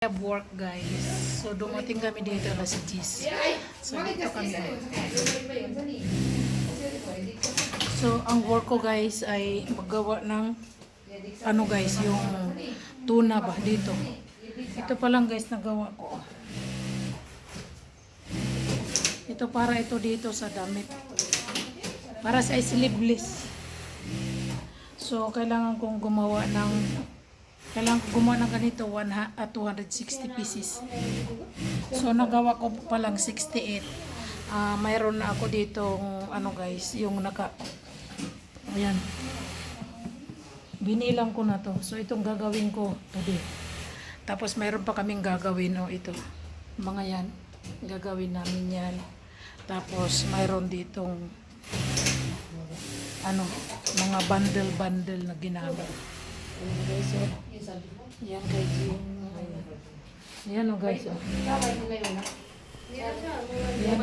Have work guys. So dumating kami dito alas 10. So dito kami. So ang work ko guys ay maggawa ng ano guys, yung tuna ba dito. Ito pa lang guys nagawa ko. Ito para ito dito sa damit. Para sa sleeveless. So kailangan kong gumawa ng ganito 260 pieces. So nagawa ko pa lang 68. Mayroon na ako dito ano guys, yung ayan. Binilang ko na to. So itong gagawin ko today. Tapos mayroon pa kaming gagawin ito. Mga yan, gagawin namin yan. Tapos mayroon ditong ano, mga bundle na ginamit. Yan guys, yan o guys. Yan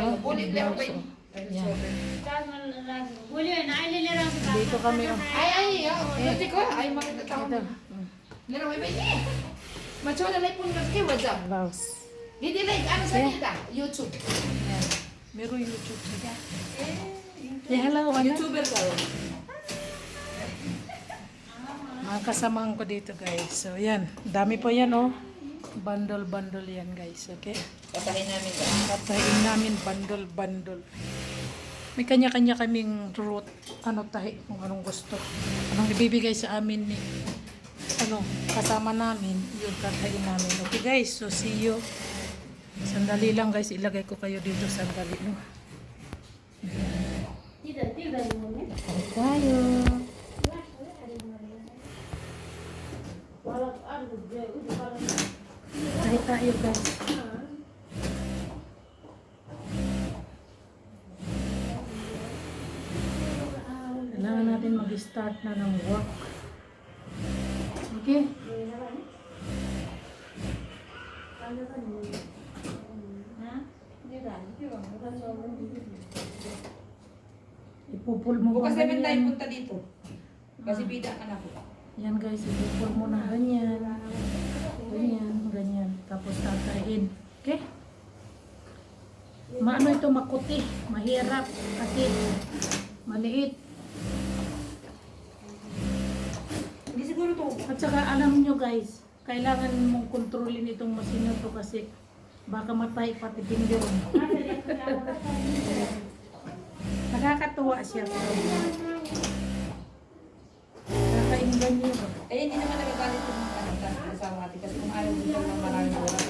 o, dito kami o. YouTube. Meron YouTube siya. Hello, YouTuber ka. mga kasamahan ko dito guys. So yan, dami po yan bundle yan guys, okay? Patahin namin Bundle. May kanya-kanya kaming root, tahi kung anong gusto, anong ibibigay sa amin ni kasama namin, yun tatahin namin. Okay guys, so see you. Sandali lang guys, ilagay ko kayo dito sandali tayo. Tayo guys. Kailangan natin mag-start na ng work. Okay? Ipupul mo bukas pa namin tayo ganyan. punta dito. Kasi bida ka na po. Yan guys, ipupul mo na ganyan. Ganyan. Tapos tatayin. Okay? Maano ito makuti. Mahirap. Kasi maliit. Hindi siguro to. At saka alam nyo guys, kailangan mong kontrolin itong machine to kasi baka matay pati finger mo. Nakakatuwa siya. Kakainggan niyo ba? Eh, hindi naman nagagalit yung mga kasama natin kasi kung ayaw dito ng maraming oras.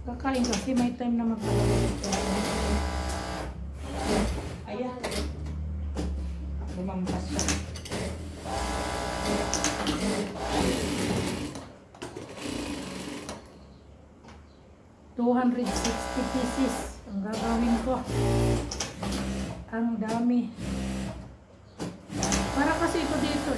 Kakain kasi may time na magpalala ito. Ayan. Lumampas siya. $260 pieces ang gagawin ko. Ang dami. Para kasi ito dito.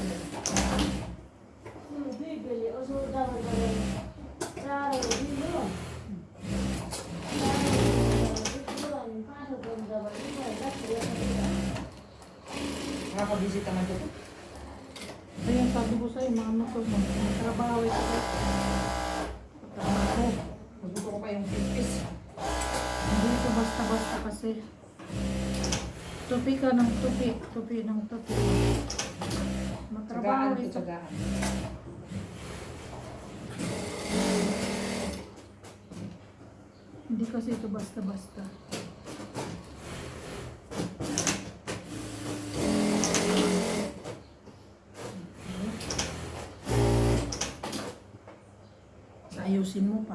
Nakaka-visit naman dito. Ayan, sabi ko sa'yo, mga motor mo. Trabaho ito. Trabaho. Magusto ko pa yung pipis. Hindi ito basta-basta kasi. Tupi ka ng tupi. Tupi ng tupi. Matrabaho ito. Tsagaan. Hindi kasi ito basta-basta. Ayusin mo pa.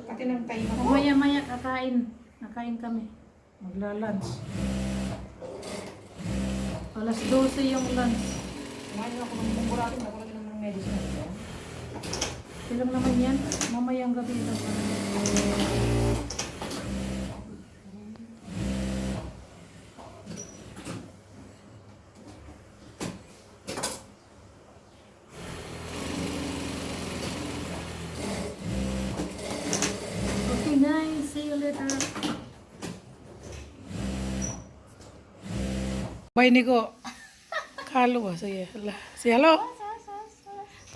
Pati ng tayo ko. Maya-maya nakain kami. Magla-lunch. Alas 12 yung lunch. Kumain ako ng munguratin. Nakalagay naman ng medicine. Ilang naman yan? Mamayang gabi lang. बहिनी को कालो भइसक्यो ल हेलो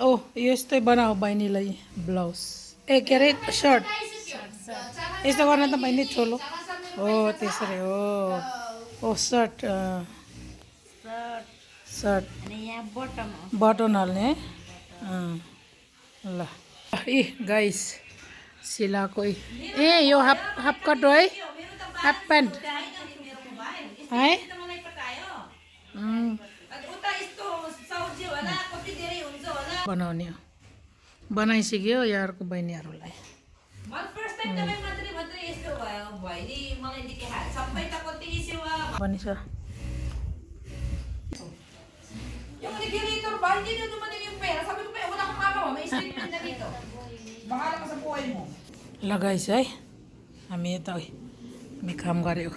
ओ यस्तै बनाऊ बहिनीलाई ब्लाउज ए के अरे सर्ट यस्तो गर्न त बहिनी चोलो हो त्यसरी हो ओ सर्ट सर्ट बटन हाल्ने ल ए गाइस सिलाएको ए यो हाफ कट हो है हाफ प्यान्ट है बनाउने हो बनाइसक्यो यहाँहरूको बहिनीहरूलाई बनिछ Yung regulator ba? Hindi nyo dumating yung pera. Sabi ko pa, wala kang mama, may statement na dito. Bahala ka sa buhay mo. लगाइछ है हामी यता हामी काम गऱ्यौँ